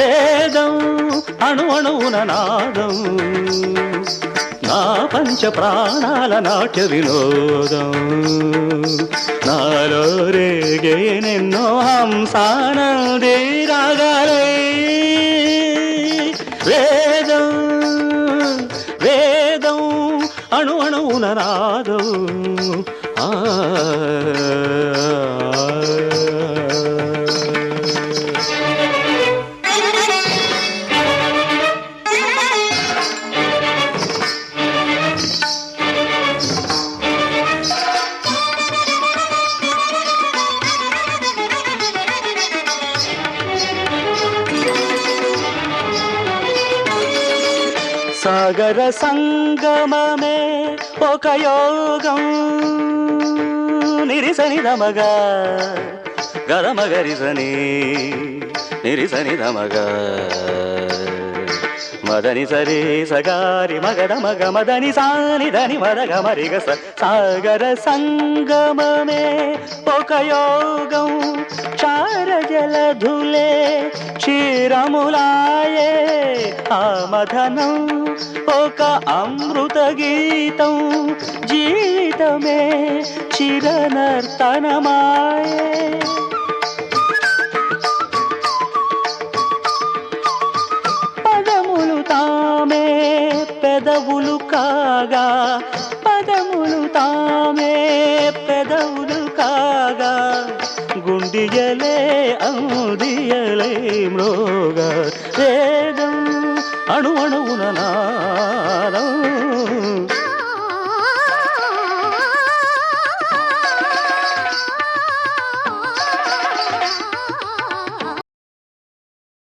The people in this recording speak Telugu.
వేదం అణు అణువున నాదం నా పంచ ప్రాణాల నాట్య వినోదం నాలో రేగేనెన్నో హంసానదే రాగాలై వేదం వేదం అణు అణువున నాదం సాగర సంగమమే ఒక యోగం నిరిసని దమగా గరమగరిసని నిరిసని దమగా మదని సరే సగారి మగద మగ మదని సాని దని మదగ మరిగ సాగర సంగమమే ఒక యోగం చార జలధులే క్షీరములాయే ఆ మదనం ఒక అమృత గీతం జీవితమే చిరనర్తనమాయే పదములు తామే పెదవులు కాగా పదములు తామే పెదవులు కాగా గుండియలే అందియలే మృగ వేదం అణు అణువున నాదం